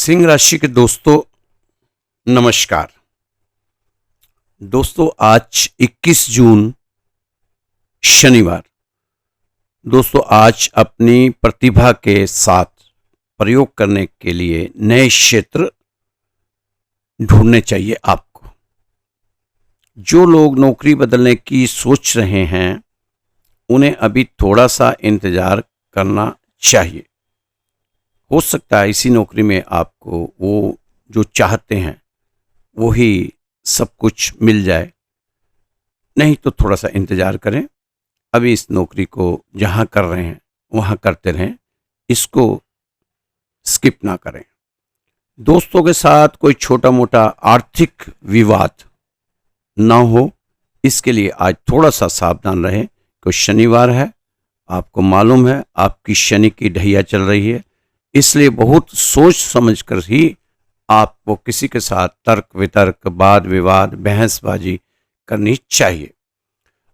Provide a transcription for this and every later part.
सिंह राशि के दोस्तों, नमस्कार। दोस्तों, आज 21 जून शनिवार। दोस्तों, आज अपनी प्रतिभा के साथ प्रयोग करने के लिए नए क्षेत्र ढूंढने चाहिए आपको। जो लोग नौकरी बदलने की सोच रहे हैं, उन्हें अभी थोड़ा सा इंतजार करना चाहिए। हो सकता है इसी नौकरी में आपको वो जो चाहते हैं वही सब कुछ मिल जाए। नहीं तो थोड़ा सा इंतजार करें। अभी इस नौकरी को जहां कर रहे हैं वहां करते रहें, इसको स्किप ना करें। दोस्तों के साथ कोई छोटा मोटा आर्थिक विवाद ना हो, इसके लिए आज थोड़ा सा सावधान रहें। क्योंकि शनिवार है, आपको मालूम है आपकी शनि की ढैया चल रही है, इसलिए बहुत सोच समझकर ही आपको किसी के साथ तर्क वितर्क, वाद विवाद, बहसबाजी करनी चाहिए।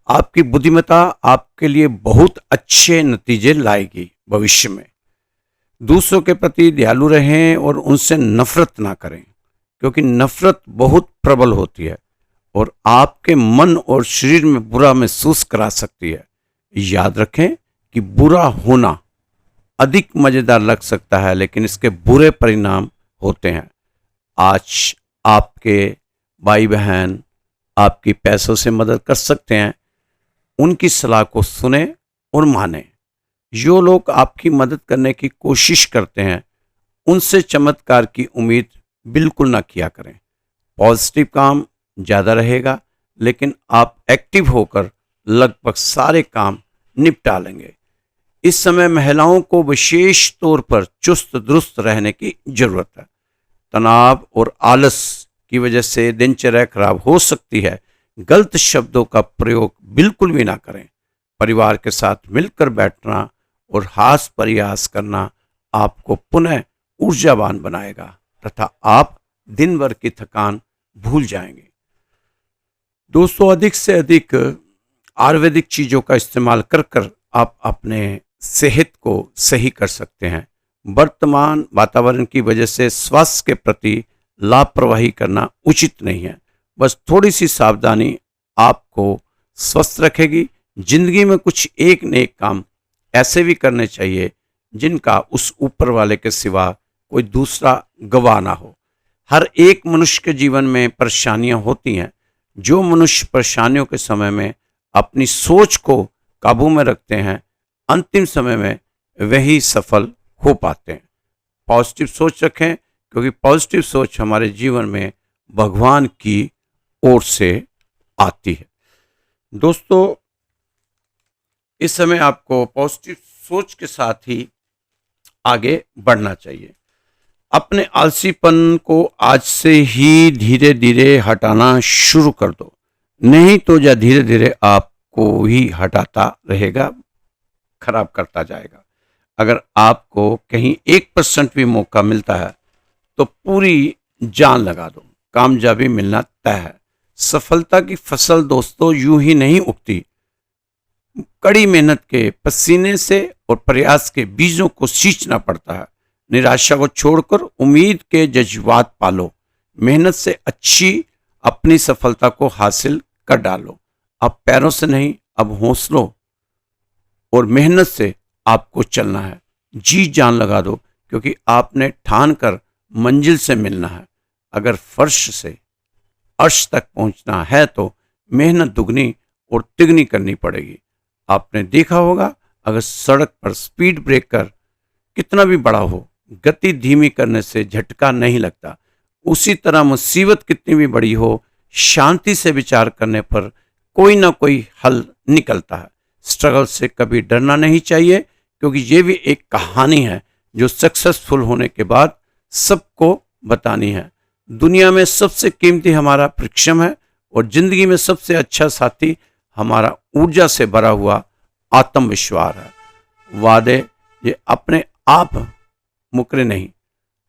आपकी बुद्धिमत्ता आपके लिए बहुत अच्छे नतीजे लाएगी भविष्य में। दूसरों के प्रति दयालु रहें और उनसे नफरत ना करें, क्योंकि नफरत बहुत प्रबल होती है और आपके मन और शरीर में बुरा महसूस करा सकती है। याद रखें कि बुरा होना अधिक मजेदार लग सकता है, लेकिन इसके बुरे परिणाम होते हैं। आज आपके भाई बहन आपकी पैसों से मदद कर सकते हैं, उनकी सलाह को सुने और माने। जो लोग आपकी मदद करने की कोशिश करते हैं, उनसे चमत्कार की उम्मीद बिल्कुल ना किया करें। पॉजिटिव काम ज़्यादा रहेगा, लेकिन आप एक्टिव होकर लगभग सारे काम निपटा लेंगे। इस समय महिलाओं को विशेष तौर पर चुस्त दुरुस्त रहने की जरूरत है। तनाव और आलस की वजह से दिनचर्या खराब हो सकती है। गलत शब्दों का प्रयोग बिल्कुल भी ना करें। परिवार के साथ मिलकर बैठना और हास प्रयास करना आपको पुनः ऊर्जावान बनाएगा तथा आप दिन भर की थकान भूल जाएंगे। दोस्तों, अधिक से अधिक आयुर्वेदिक चीजों का इस्तेमाल कर आप अपने सेहत को सही कर सकते हैं। वर्तमान वातावरण की वजह से स्वास्थ्य के प्रति लापरवाही करना उचित नहीं है। बस थोड़ी सी सावधानी आपको स्वस्थ रखेगी। जिंदगी में कुछ एक नेक काम ऐसे भी करने चाहिए जिनका उस ऊपर वाले के सिवा कोई दूसरा गवाह ना हो। हर एक मनुष्य के जीवन में परेशानियां होती हैं। जो मनुष्य परेशानियों के समय में अपनी सोच को काबू में रखते हैं, अंतिम समय में वही सफल हो पाते हैं। पॉजिटिव सोच रखें, क्योंकि पॉजिटिव सोच हमारे जीवन में भगवान की ओर से आती है। दोस्तों, इस समय आपको पॉजिटिव सोच के साथ ही आगे बढ़ना चाहिए। अपने आलसीपन को आज से ही धीरे धीरे हटाना शुरू कर दो, नहीं तो यह धीरे धीरे आपको ही हटाता रहेगा, खराब करता जाएगा। अगर आपको कहीं 1% भी मौका मिलता है तो पूरी जान लगा दो, कामयाबी मिलना तय है। सफलता की फसल दोस्तों यूं ही नहीं उगती। कड़ी मेहनत के पसीने से और प्रयास के बीजों को सींचना पड़ता है। निराशा को छोड़कर उम्मीद के जज्बात पालो। मेहनत से अच्छी अपनी सफलता को हासिल कर डालो। अब पैरों से नहीं, अब हौसलों और मेहनत से आपको चलना है। जी जान लगा दो, क्योंकि आपने ठान कर मंजिल से मिलना है। अगर फर्श से अर्श तक पहुंचना है तो मेहनत दुगनी और तिगनी करनी पड़ेगी। आपने देखा होगा, अगर सड़क पर स्पीड ब्रेकर कितना भी बड़ा हो, गति धीमी करने से झटका नहीं लगता। उसी तरह मुसीबत कितनी भी बड़ी हो, शांति से विचार करने पर कोई ना कोई हल निकलता है। स्ट्रगल से कभी डरना नहीं चाहिए, क्योंकि ये भी एक कहानी है जो सक्सेसफुल होने के बाद सबको बतानी है। दुनिया में सबसे कीमती हमारा परिश्रम है और जिंदगी में सबसे अच्छा साथी हमारा ऊर्जा से भरा हुआ आत्मविश्वास है। वादे ये अपने आप मुकरे नहीं,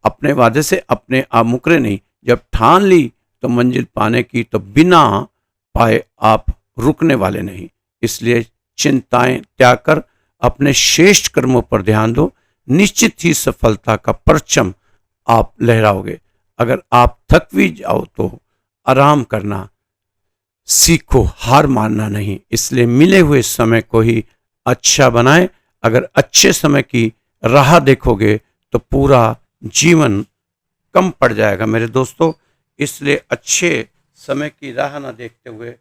अपने वादे से अपने आप मुकरे नहीं। जब ठान ली तो मंजिल पाने की, तो बिना पाए आप रुकने वाले नहीं। इसलिए चिंताएं त्याग कर अपने श्रेष्ठ कर्मों पर ध्यान दो। निश्चित ही सफलता का परचम आप लहराओगे। अगर आप थक भी जाओ तो आराम करना सीखो, हार मानना नहीं। इसलिए मिले हुए समय को ही अच्छा बनाएं। अगर अच्छे समय की राह देखोगे तो पूरा जीवन कम पड़ जाएगा मेरे दोस्तों। इसलिए अच्छे समय की राह ना देखते हुए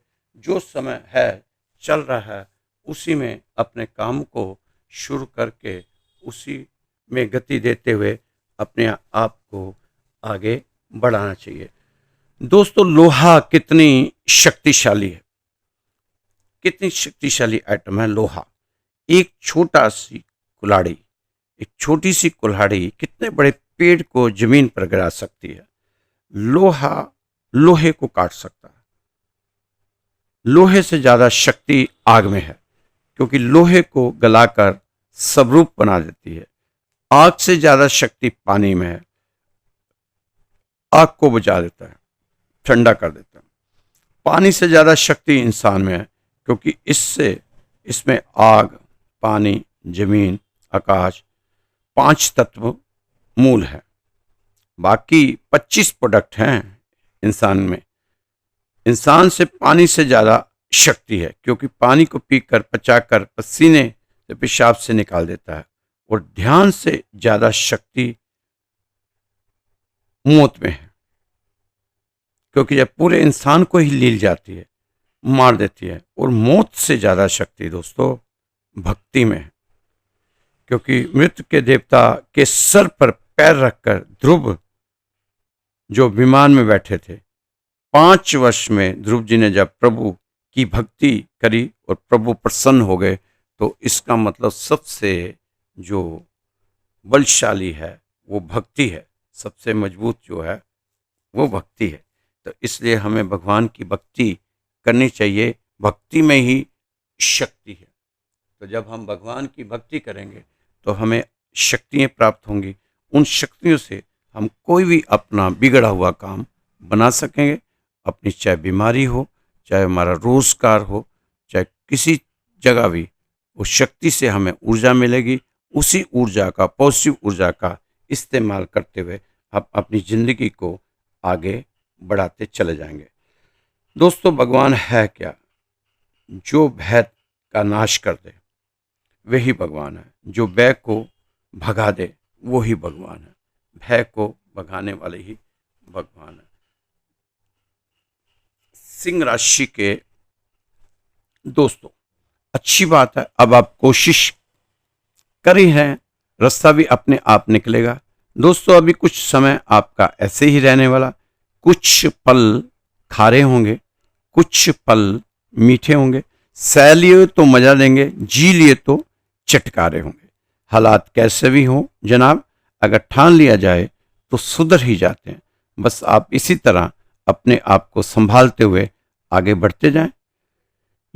जो समय है चल रहा है उसी में अपने काम को शुरू करके उसी में गति देते हुए अपने आप को आगे बढ़ाना चाहिए। दोस्तों, लोहा कितनी शक्तिशाली है, कितनी शक्तिशाली आइटम है लोहा। एक छोटा सी कुल्हाड़ी, एक छोटी सी कुल्हाड़ी कितने बड़े पेड़ को जमीन पर गिरा सकती है। लोहा लोहे को काट सकता है। लोहे से ज्यादा शक्ति आग में है, क्योंकि लोहे को गलाकर सबरूप बना देती है। आग से ज्यादा शक्ति पानी में है, आग को बुझा देता है, ठंडा कर देता है। पानी से ज्यादा शक्ति इंसान में है, क्योंकि इसमें आग, पानी, जमीन, आकाश, 5 तत्व मूल है। बाकी 25 प्रोडक्ट हैं इंसान में। इंसान से पानी से ज्यादा शक्ति है, क्योंकि पानी को पीकर पचाकर पसीने से पेशाब से निकाल देता है। और ध्यान से ज्यादा शक्ति मौत में है, क्योंकि जब पूरे इंसान को ही लील जाती है, मार देती है। और मौत से ज्यादा शक्ति दोस्तों भक्ति में है, क्योंकि मृत्यु के देवता के सर पर पैर रखकर ध्रुव जो विमान में बैठे थे, 5 वर्ष में ध्रुव जी ने जब प्रभु की भक्ति करी और प्रभु प्रसन्न हो गए, तो इसका मतलब सबसे जो बलशाली है वो भक्ति है। सबसे मजबूत जो है वो भक्ति है। तो इसलिए हमें भगवान की भक्ति करनी चाहिए। भक्ति में ही शक्ति है। तो जब हम भगवान की भक्ति करेंगे तो हमें शक्तियाँ प्राप्त होंगी। उन शक्तियों से हम कोई भी अपना बिगड़ा हुआ काम बना सकेंगे। अपनी चाहे बीमारी हो, चाहे हमारा रोजगार हो, चाहे किसी जगह भी, उस शक्ति से हमें ऊर्जा मिलेगी। उसी ऊर्जा का, पॉजिटिव ऊर्जा का इस्तेमाल करते हुए हम अपनी ज़िंदगी को आगे बढ़ाते चले जाएंगे। दोस्तों, भगवान है क्या? जो भय का नाश कर दे वही भगवान है। जो भय को भगा दे वो ही भगवान है। भय को भगाने वाले ही भगवान है। सिंह राशि के दोस्तों, अच्छी बात है, अब आप कोशिश कर ही हैं, रास्ता भी अपने आप निकलेगा। दोस्तों, अभी कुछ समय आपका ऐसे ही रहने वाला। कुछ पल खारे होंगे, कुछ पल मीठे होंगे। सह लिए तो मजा लेंगे, जी लिए तो चटकारे होंगे। हालात कैसे भी हों जनाब, अगर ठान लिया जाए तो सुधर ही जाते हैं। बस आप इसी तरह अपने आप को संभालते हुए आगे बढ़ते जाएं।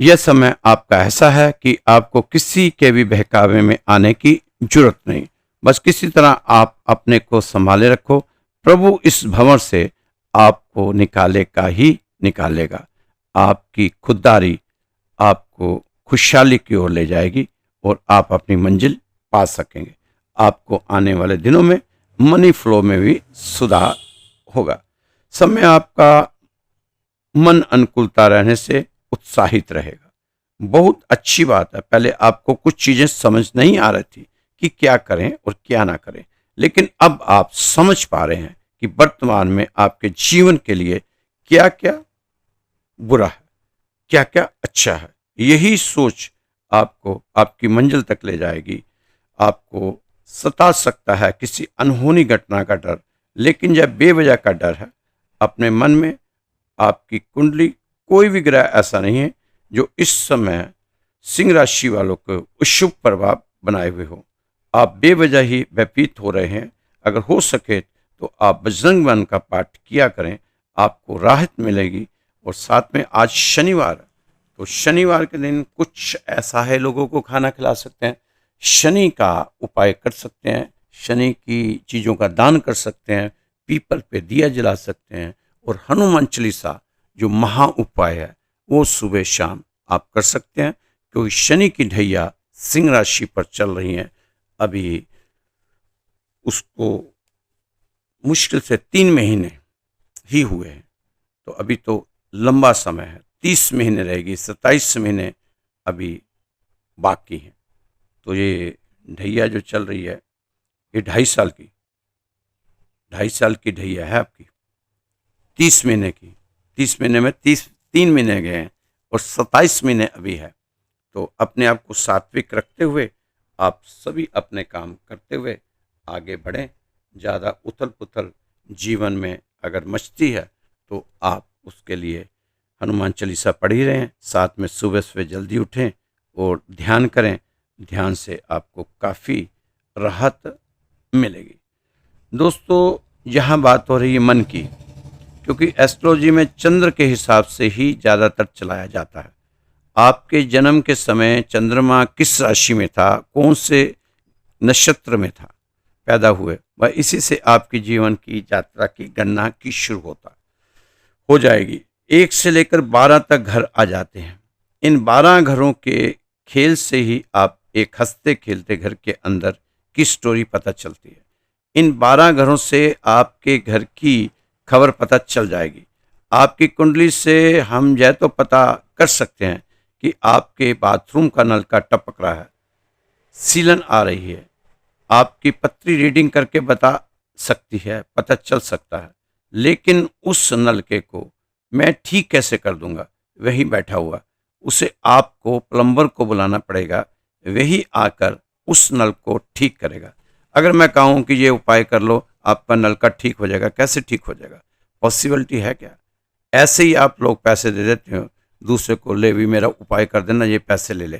यह समय आपका ऐसा है कि आपको किसी के भी बहकावे में आने की जरूरत नहीं। बस किसी तरह आप अपने को संभाले रखो। प्रभु इस भंवर से आपको निकालेगा ही निकालेगा। आपकी खुददारी आपको खुशहाली की ओर ले जाएगी और आप अपनी मंजिल पा सकेंगे। आपको आने वाले दिनों में मनी फ्लो में भी सुधार होगा। समय आपका मन अनुकूलता रहने से उत्साहित रहेगा। बहुत अच्छी बात है। पहले आपको कुछ चीजें समझ नहीं आ रही थी कि क्या करें और क्या ना करें, लेकिन अब आप समझ पा रहे हैं कि वर्तमान में आपके जीवन के लिए क्या क्या बुरा है, क्या क्या अच्छा है। यही सोच आपको आपकी मंजिल तक ले जाएगी। आपको सता सकता है किसी अनहोनी घटना का डर, लेकिन जब बेवजह का डर है अपने मन में, आपकी कुंडली कोई भी ग्रह ऐसा नहीं है जो इस समय सिंह राशि वालों को अशुभ प्रभाव बनाए हुए हो। आप बेवजह ही भयभीत हो रहे हैं। अगर हो सके तो आप बजरंग बाण का पाठ किया करें, आपको राहत मिलेगी। और साथ में आज शनिवार, तो शनिवार के दिन कुछ ऐसा है लोगों को खाना खिला सकते हैं, शनि का उपाय कर सकते हैं, शनि की चीज़ों का दान कर सकते हैं, पीपल पे दिया जला सकते हैं। और हनुमान चालीसा जो महा उपाय है वो सुबह शाम आप कर सकते हैं, क्योंकि शनि की ढैया सिंह राशि पर चल रही हैं। अभी उसको मुश्किल से 3 महीने ही हुए हैं, तो अभी तो लंबा समय है, 30 महीने रहेगी, 27 महीने अभी बाकी हैं। तो ये ढैया जो चल रही है, ये 2.5 साल की ढैया है आपकी, 30 महीने की। 30 महीने में 3 महीने गए हैं और 27 महीने अभी है। तो अपने आप को सात्विक रखते हुए आप सभी अपने काम करते हुए आगे बढ़ें। ज़्यादा उथल पुथल जीवन में अगर मचती है तो आप उसके लिए हनुमान चालीसा पढ़ ही रहें, साथ में सुबह सुबह जल्दी उठें और ध्यान करें। ध्यान से आपको काफ़ी राहत मिलेगी। दोस्तों, यहाँ बात हो रही है मन की, क्योंकि एस्ट्रोलॉजी में चंद्र के हिसाब से ही ज़्यादातर चलाया जाता है। आपके जन्म के समय चंद्रमा किस राशि में था, कौन से नक्षत्र में था, पैदा हुए, वह इसी से आपकी जीवन की यात्रा की गणना की शुरू हो जाएगी। 1 से लेकर 12 तक घर आ जाते हैं। इन 12 घरों के खेल से ही आप एक हंसते खेलते घर के अंदर की स्टोरी पता चलती है। इन 12 घरों से आपके घर की खबर पता चल जाएगी। आपकी कुंडली से हम यह तो पता कर सकते हैं कि आपके बाथरूम का नल का टपक रहा है, सीलन आ रही है। आपकी पत्री रीडिंग करके बता सकती है, पता चल सकता है। लेकिन उस नलके को मैं ठीक कैसे कर दूंगा, वही बैठा हुआ, उसे आपको प्लम्बर को बुलाना पड़ेगा, वही आकर उस नल को ठीक करेगा। अगर मैं कहूँ कि ये उपाय कर लो, आपका नल का ठीक हो जाएगा, कैसे ठीक हो जाएगा? पॉसिबिलिटी है क्या? ऐसे ही आप लोग पैसे दे देते हो दूसरे को, ले भी मेरा उपाय कर देना, ये पैसे ले ले।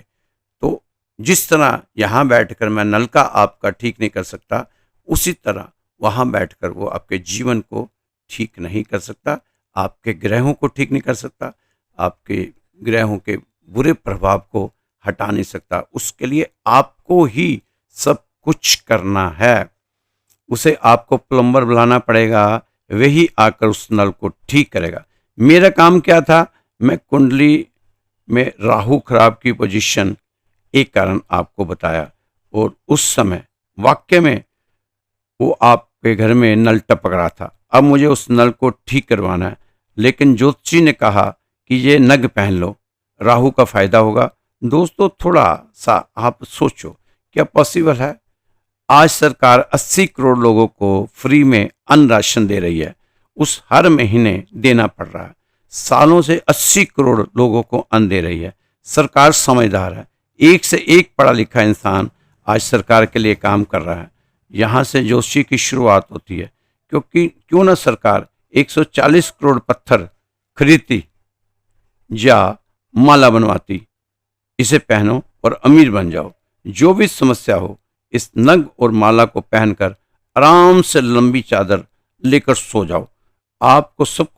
तो जिस तरह यहाँ बैठकर मैं नल का आपका ठीक नहीं कर सकता, उसी तरह वहाँ बैठकर वो आपके जीवन को ठीक नहीं कर सकता, आपके ग्रहों को ठीक नहीं कर सकता, आपके ग्रहों के बुरे प्रभाव को हटा नहीं सकता। उसके लिए आपको ही सब कुछ करना है। उसे आपको प्लम्बर बुलाना पड़ेगा, वही आकर उस नल को ठीक करेगा। मेरा काम क्या था? मैं कुंडली में राहु खराब की पोजीशन एक कारण आपको बताया, और उस समय वाक्य में वो आपके घर में नल टपक रहा था। अब मुझे उस नल को ठीक करवाना है, लेकिन ज्योतिषी ने कहा कि ये नग पहन लो, राहु का फायदा होगा। दोस्तों, थोड़ा सा आप सोचो, क्या पॉसिबल है? आज सरकार 80 करोड़ लोगों को फ्री में अन्न राशन दे रही है, उस हर महीने देना पड़ रहा है। सालों से 80 करोड़ लोगों को अन्न दे रही है। सरकार समझदार है, एक से एक पढ़ा लिखा इंसान आज सरकार के लिए काम कर रहा है। यहाँ से जोशी की शुरुआत होती है, क्योंकि क्यों ना सरकार 140 करोड़ पत्थर खरीदती या माला बनवाती, इसे पहनो और अमीर बन जाओ। जो भी समस्या हो, इस नग और माला को पहनकर आराम से लंबी चादर लेकर सो जाओ, आपको सब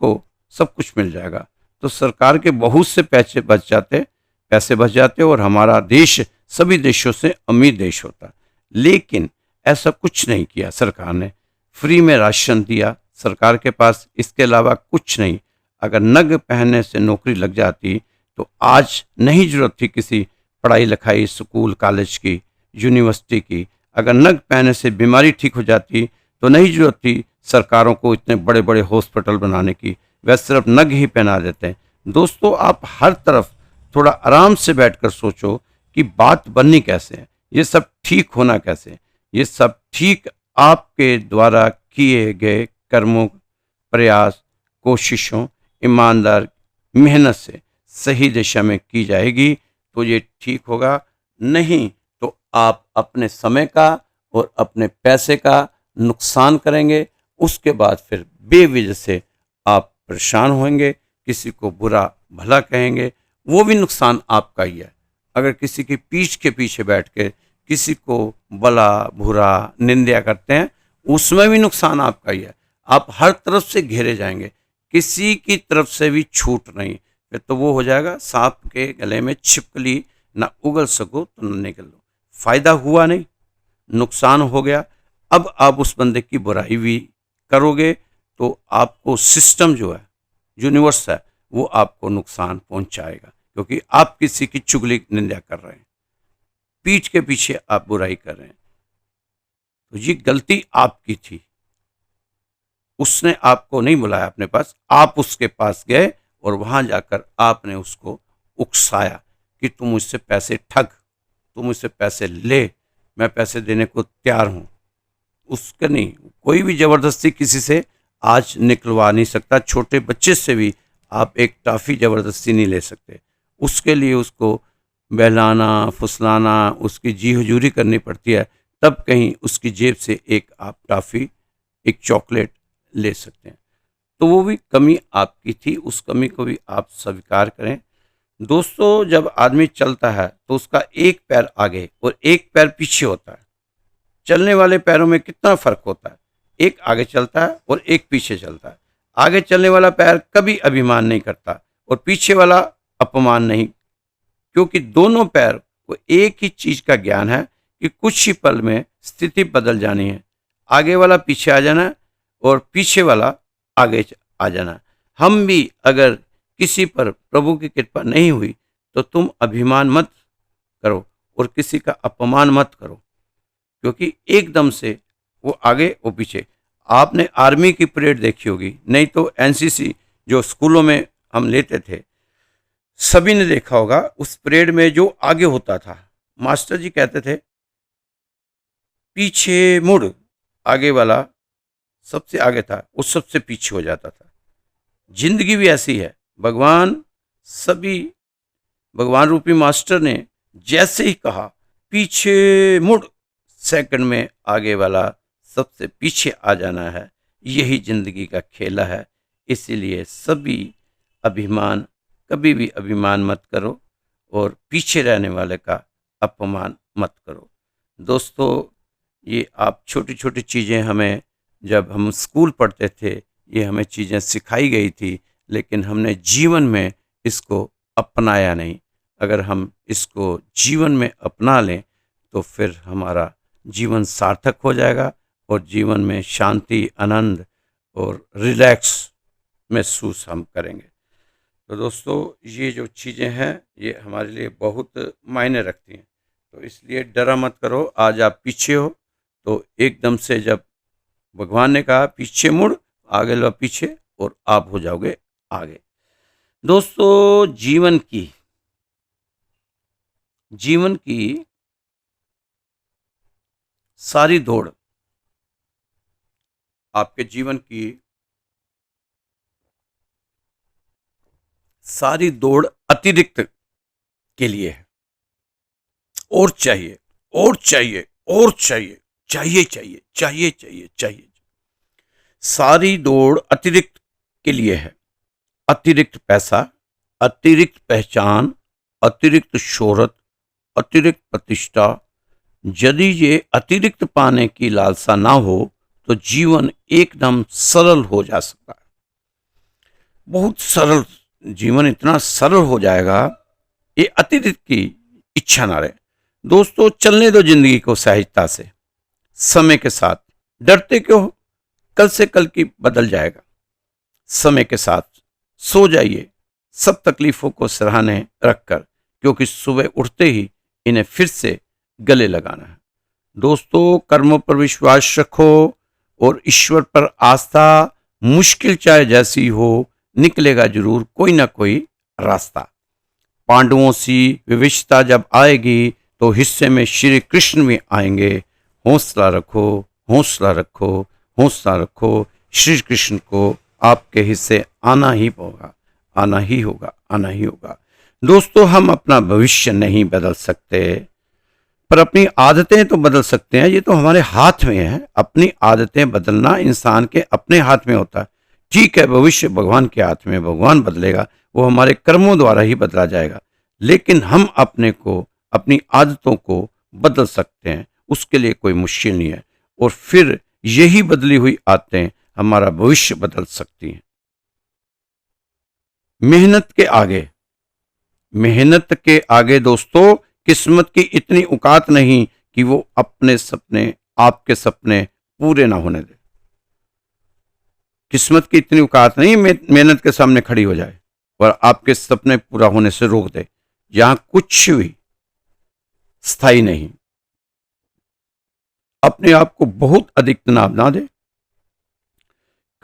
कुछ मिल जाएगा। तो सरकार के बहुत से पैसे बच जाते और हमारा देश सभी देशों से अमीर देश होता। लेकिन ऐसा कुछ नहीं किया सरकार ने। फ्री में राशन दिया, सरकार के पास इसके अलावा कुछ नहीं। अगर नग पहनने से नौकरी लग जाती तो आज नहीं जरूरत थी किसी पढ़ाई लिखाई, स्कूल कॉलेज की, यूनिवर्सिटी की। अगर नग पहनने से बीमारी ठीक हो जाती तो नहीं जरूरत थी सरकारों को इतने बड़े बड़े हॉस्पिटल बनाने की, वह सिर्फ नग ही पहना देते हैं। दोस्तों, आप हर तरफ थोड़ा आराम से बैठकर सोचो कि बात बननी कैसे है, ये सब ठीक होना कैसे है। ये सब ठीक आपके द्वारा किए गए कर्मों, प्रयास, कोशिशों, ईमानदार मेहनत से सही दिशा में की जाएगी तो ये ठीक होगा। नहीं तो आप अपने समय का और अपने पैसे का नुकसान करेंगे। उसके बाद फिर बेवजह से आप परेशान होंगे, किसी को बुरा भला कहेंगे, वो भी नुकसान आपका ही है। अगर किसी की पीठ के पीछे बैठ के किसी को भला बुरा निंदा करते हैं, उसमें भी नुकसान आपका ही है। आप हर तरफ से घेरे जाएंगे, किसी की तरफ से भी छूट नहीं। फिर तो वो हो जाएगा सांप के गले में छिपकली, ना उगल सको तो न निकल लो। फायदा हुआ नहीं, नुकसान हो गया। अब आप उस बंदे की बुराई भी करोगे तो आपको सिस्टम जो है, यूनिवर्स है, वो आपको नुकसान पहुंचाएगा, क्योंकि आप किसी की चुगली निंदा कर रहे हैं, पीठ के पीछे आप बुराई कर रहे हैं। तो ये गलती आपकी थी। उसने आपको नहीं बुलाया अपने पास, आप उसके पास गए और वहां जाकर आपने उसको उकसाया कि तुम मुझसे पैसे ठग, तुम मुझसे पैसे ले, मैं पैसे देने को तैयार हूं। उसका नहीं, कोई भी जबरदस्ती किसी से आज निकलवा नहीं सकता। छोटे बच्चे से भी आप एक टॉफी जबरदस्ती नहीं ले सकते। उसके लिए उसको बहलाना फुसलाना, उसकी जी हुजूरी करनी पड़ती है, तब कहीं उसकी जेब से एक आप टॉफी, एक चॉकलेट ले सकते हैं। तो वो भी कमी आपकी थी, उस कमी को भी आप स्वीकार करें। दोस्तों, जब आदमी चलता है तो उसका एक पैर आगे और एक पैर पीछे होता है। चलने वाले पैरों में कितना फर्क होता है, एक आगे चलता है और एक पीछे चलता है। आगे चलने वाला पैर कभी अभिमान नहीं करता और पीछे वाला अपमान नहीं, क्योंकि दोनों पैर को एक ही चीज का ज्ञान है कि कुछ ही पल में स्थिति बदल जानी है। आगे वाला पीछे आ जाना है और पीछे वाला आगे आ जाना है। हम भी अगर किसी पर प्रभु की कृपा नहीं हुई तो तुम अभिमान मत करो और किसी का अपमान मत करो, क्योंकि एकदम से वो आगे वो पीछे। आपने आर्मी की परेड देखी होगी, नहीं तो एनसीसी जो स्कूलों में हम लेते थे, सभी ने देखा होगा। उस परेड में जो आगे होता था, मास्टर जी कहते थे पीछे मुड़, आगे वाला सबसे आगे था वो सबसे पीछे हो जाता था। जिंदगी भी ऐसी है। सभी भगवान रूपी मास्टर ने जैसे ही कहा पीछे मुड़, सेकंड में आगे वाला सबसे पीछे आ जाना है। यही जिंदगी का खेला है। इसीलिए सभी अभिमान, कभी भी अभिमान मत करो और पीछे रहने वाले का अपमान मत करो। दोस्तों, ये आप छोटी छोटी चीज़ें हमें जब हम स्कूल पढ़ते थे ये हमें चीज़ें सिखाई गई थी, लेकिन हमने जीवन में इसको अपनाया नहीं। अगर हम इसको जीवन में अपना लें तो फिर हमारा जीवन सार्थक हो जाएगा और जीवन में शांति, आनंद और रिलैक्स महसूस हम करेंगे। तो दोस्तों, ये जो चीज़ें हैं ये हमारे लिए बहुत मायने रखती हैं। तो इसलिए डरा मत करो। आज आप पीछे हो तो एकदम से जब भगवान ने कहा पीछे मुड़, आगे लो पीछे, और आप हो जाओगे आगे। दोस्तों, जीवन की सारी दौड़, आपके जीवन की सारी दौड़ अतिरिक्त के लिए है। और चाहिए, और चाहिए, और चाहिए, चाहिए चाहिए चाहिए चाहिए चाहिए। सारी दौड़ अतिरिक्त के लिए है। अतिरिक्त पैसा, अतिरिक्त पहचान, अतिरिक्त शोहरत, अतिरिक्त प्रतिष्ठा। यदि ये अतिरिक्त पाने की लालसा ना हो तो जीवन एकदम सरल हो जा सकता है। बहुत सरल जीवन, इतना सरल हो जाएगा, ये अतिरिक्त की इच्छा ना रहे। दोस्तों, चलने दो जिंदगी को सहजता से, समय के साथ। डरते क्यों हो? कल से कल की बदल जाएगा। समय के साथ सो जाइए सब तकलीफों को सराहने रखकर, क्योंकि सुबह उठते ही इन्हें फिर से गले लगाना है। दोस्तों, कर्मों पर विश्वास रखो और ईश्वर पर आस्था। मुश्किल चाहे जैसी हो, निकलेगा जरूर कोई ना कोई रास्ता। पांडवों सी विविधता जब आएगी तो हिस्से में श्री कृष्ण भी आएंगे। हौसला रखो, हौसला रखो, हौसला रखो। श्री कृष्ण को आपके हिस्से आना ही होगा, आना ही होगा, आना ही होगा। दोस्तों, हम अपना भविष्य नहीं बदल सकते, पर अपनी आदतें तो बदल सकते हैं। ये तो हमारे हाथ में है। अपनी आदतें बदलना इंसान के अपने हाथ में होता है। ठीक है, भविष्य भगवान के हाथ में, भगवान बदलेगा, वो हमारे कर्मों द्वारा ही बदला जाएगा। लेकिन हम अपने को, अपनी आदतों को बदल सकते हैं, उसके लिए कोई मुश्किल नहीं है। और फिर यही बदली हुई आदतें हमारा भविष्य बदल सकती हैं। मेहनत के आगे दोस्तों किस्मत की इतनी औकात नहीं कि वो अपने सपने, आपके सपने पूरे ना होने दे। किस्मत की इतनी औकात नहीं मेहनत के सामने खड़ी हो जाए और आपके सपने पूरा होने से रोक दे। यहां कुछ भी स्थायी नहीं। अपने आप को बहुत अधिक तनाव ना दे।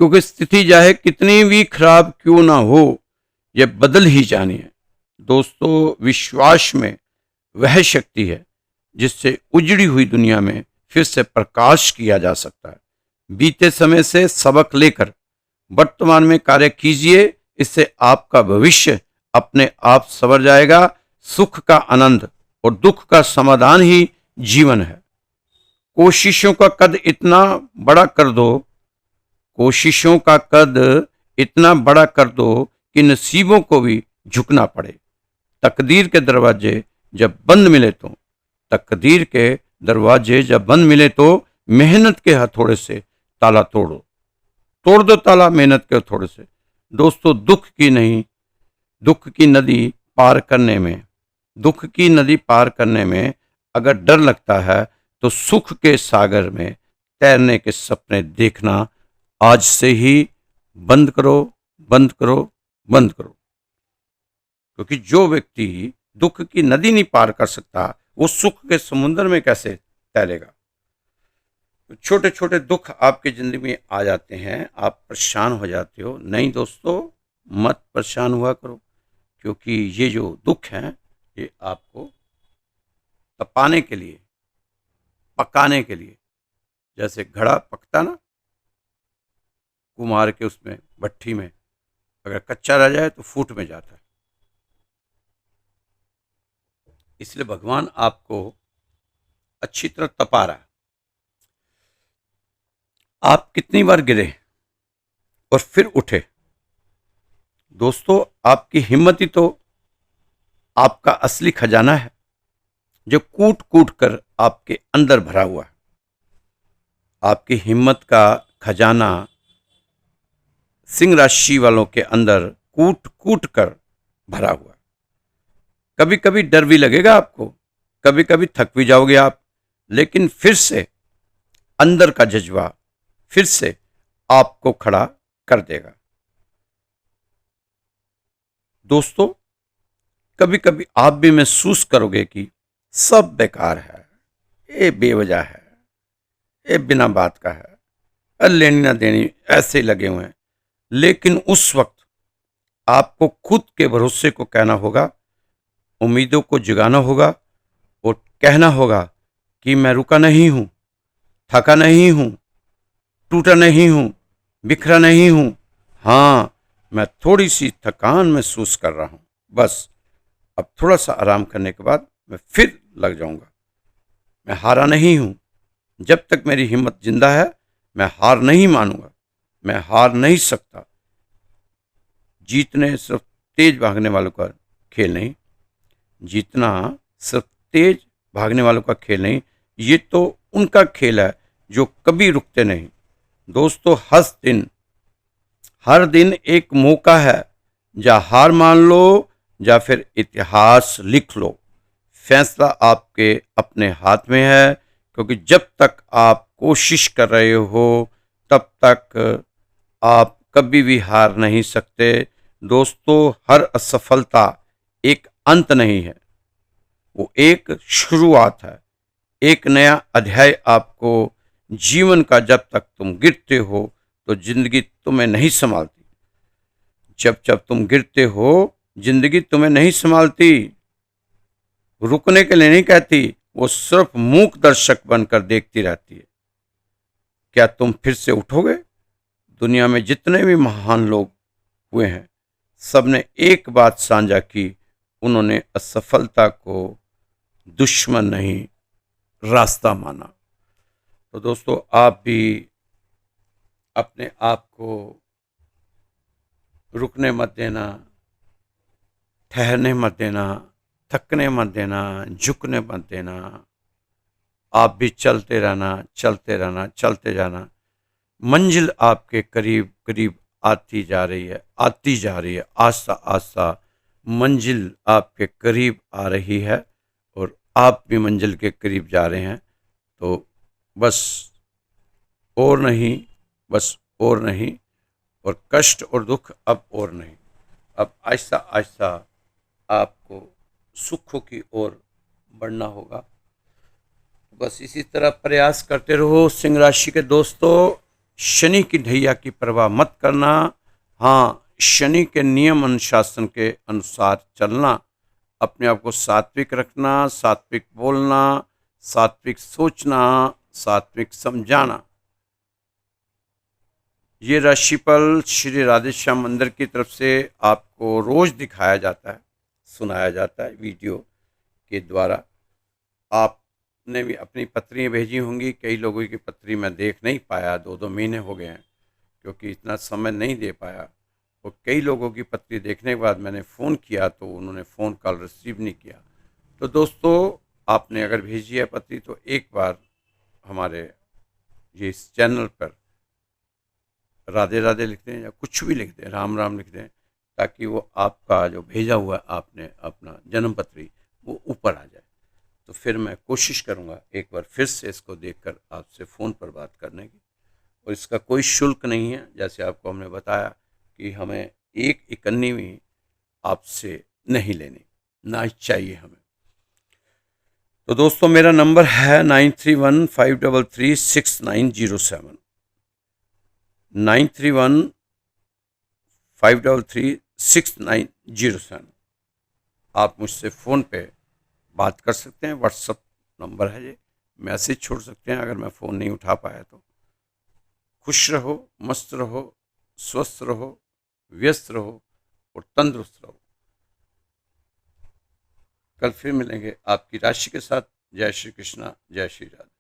क्योंकि स्थिति चाहे कितनी भी खराब क्यों ना हो, यह बदल ही जानी है। दोस्तों, विश्वास में वह शक्ति है जिससे उजड़ी हुई दुनिया में फिर से प्रकाश किया जा सकता है। बीते समय से सबक लेकर वर्तमान में कार्य कीजिए, इससे आपका भविष्य अपने आप संवर जाएगा। सुख का आनंद और दुख का समाधान ही जीवन है। कोशिशों का कद इतना बड़ा कर दो, कोशिशों का कद इतना बड़ा कर दो कि नसीबों को भी झुकना पड़े। तकदीर के दरवाजे जब बंद मिले तो तकदीर के दरवाजे जब बंद मिले तो मेहनत के हथौड़े से ताला तोड़ो, तोड़ दो ताला मेहनत के हथौड़े से। दोस्तों, दुख की नदी पार करने में अगर डर लगता है तो सुख के सागर में तैरने के सपने देखना आज से ही बंद करो, बंद करो, बंद करो। क्योंकि जो व्यक्ति दुख की नदी नहीं पार कर सकता, वो सुख के समुद्र में कैसे तैरेगा। छोटे छोटे दुख आपकी जिंदगी में आ जाते हैं, आप परेशान हो जाते हो। नहीं दोस्तों, मत परेशान हुआ करो, क्योंकि ये जो दुख हैं ये आपको तपाने के लिए, पकाने के लिए, जैसे घड़ा पकता ना कुम्हार के उसमें भट्ठी में, अगर कच्चा रह जाए तो फूट में जाता है। इसलिए भगवान आपको अच्छी तरह तपा रहा है। आप कितनी बार गिरे और फिर उठे। दोस्तों, आपकी हिम्मत ही तो आपका असली खजाना है, जो कूट कूट कर आपके अंदर भरा हुआ है। आपकी हिम्मत का खजाना सिंह राशि वालों के अंदर कूट कूट कर भरा हुआ है। कभी कभी डर भी लगेगा आपको, कभी कभी थक भी जाओगे आप, लेकिन फिर से अंदर का जज्बा फिर से आपको खड़ा कर देगा। दोस्तों, कभी कभी आप भी महसूस करोगे कि सब बेकार है, ये बेवजह है, ये बिना बात का है, लेनी ना देनी ऐसे लगे हुए हैं। लेकिन उस वक्त आपको खुद के भरोसे को कहना होगा, उम्मीदों को जगाना होगा और कहना होगा कि मैं रुका नहीं हूं, थका नहीं हूं, टूटा नहीं हूं, बिखरा नहीं हूं। हाँ, मैं थोड़ी सी थकान महसूस कर रहा हूं, बस अब थोड़ा सा आराम करने के बाद मैं फिर लग जाऊंगा। मैं हारा नहीं हूं, जब तक मेरी हिम्मत जिंदा है मैं हार नहीं मानूंगा, मैं हार नहीं सकता। जीतने सिर्फ तेज भागने वालों का खेल नहीं, जीतना सिर्फ तेज भागने वालों का खेल नहीं, ये तो उनका खेल है जो कभी रुकते नहीं। दोस्तों, हर दिन एक मौका है, या हार मान लो या फिर इतिहास लिख लो। फैसला आपके अपने हाथ में है, क्योंकि जब तक आप कोशिश कर रहे हो तब तक आप कभी भी हार नहीं सकते। दोस्तों, हर असफलता एक अंत नहीं है, वो एक शुरुआत है, एक नया अध्याय। आपको जीवन का जब तक तुम गिरते हो तो जिंदगी तुम्हें नहीं संभालती, जब तुम गिरते हो जिंदगी तुम्हें नहीं संभालती। रुकने के लिए नहीं कहती, वो सिर्फ मूक दर्शक बनकर देखती रहती है। क्या तुम फिर से उठोगे? दुनिया में जितने भी महान लोग हुए हैं, सबने एक बात साझा की, उन्होंने असफलता को दुश्मन नहीं रास्ता माना। तो दोस्तों, आप भी अपने आप को रुकने मत देना, ठहरने मत देना, थकने मत देना, झुकने मत देना। आप भी चलते रहना, चलते रहना, चलते जाना। मंजिल आपके करीब करीब आती जा रही है, आती जा रही है। आस्ता आस्ता मंजिल आपके करीब आ रही है और आप भी मंजिल के करीब जा रहे हैं। तो बस और नहीं, बस और नहीं, और कष्ट और दुख अब और नहीं। अब आहिस्ता आहिस्ता आपको सुखों की ओर बढ़ना होगा। बस इसी तरह प्रयास करते रहो सिंह राशि के दोस्तों। शनि की ढैया की परवाह मत करना। हाँ, शनि के नियम अनुशासन के अनुसार चलना, अपने आप को सात्विक रखना, सात्विक बोलना, सात्विक सोचना, सात्विक समझाना। ये राशिफल श्री राधेश्याम मंदिर की तरफ से आपको रोज दिखाया जाता है, सुनाया जाता है वीडियो के द्वारा। आपने भी अपनी पत्रियाँ भेजी होंगी, कई लोगों की पत्री मैं देख नहीं पाया, 2-2 महीने हो गए हैं क्योंकि इतना समय नहीं दे पाया। और कई लोगों की पत्री देखने के बाद मैंने फ़ोन किया तो उन्होंने फ़ोन कॉल रिसीव नहीं किया। तो दोस्तों, आपने अगर भेजी है पत्री तो एक बार हमारे ये इस चैनल पर राधे राधे लिख दें या कुछ भी लिख दें, राम राम लिख दें, ताकि वो आपका जो भेजा हुआ आपने अपना जन्म पत्री वो ऊपर आ जाए। तो फिर मैं कोशिश करूँगा एक बार फिर से इसको देखकर आपसे फ़ोन पर बात करने की। और इसका कोई शुल्क नहीं है, जैसे आपको हमने बताया कि हमें एक इकन्नी भी आपसे नहीं लेनी, ना ही चाहिए हमें। तो दोस्तों, मेरा नंबर है 9315336907, 9315336907। आप मुझसे फ़ोन पे बात कर सकते हैं, व्हाट्सअप नंबर है ये, मैसेज छोड़ सकते हैं अगर मैं फ़ोन नहीं उठा पाया तो। खुश रहो, मस्त रहो, स्वस्थ रहो, व्यस्त रहो और तंदुरुस्त रहो। कल फिर मिलेंगे आपकी राशि के साथ। जय श्री कृष्णा, जय श्री राधे।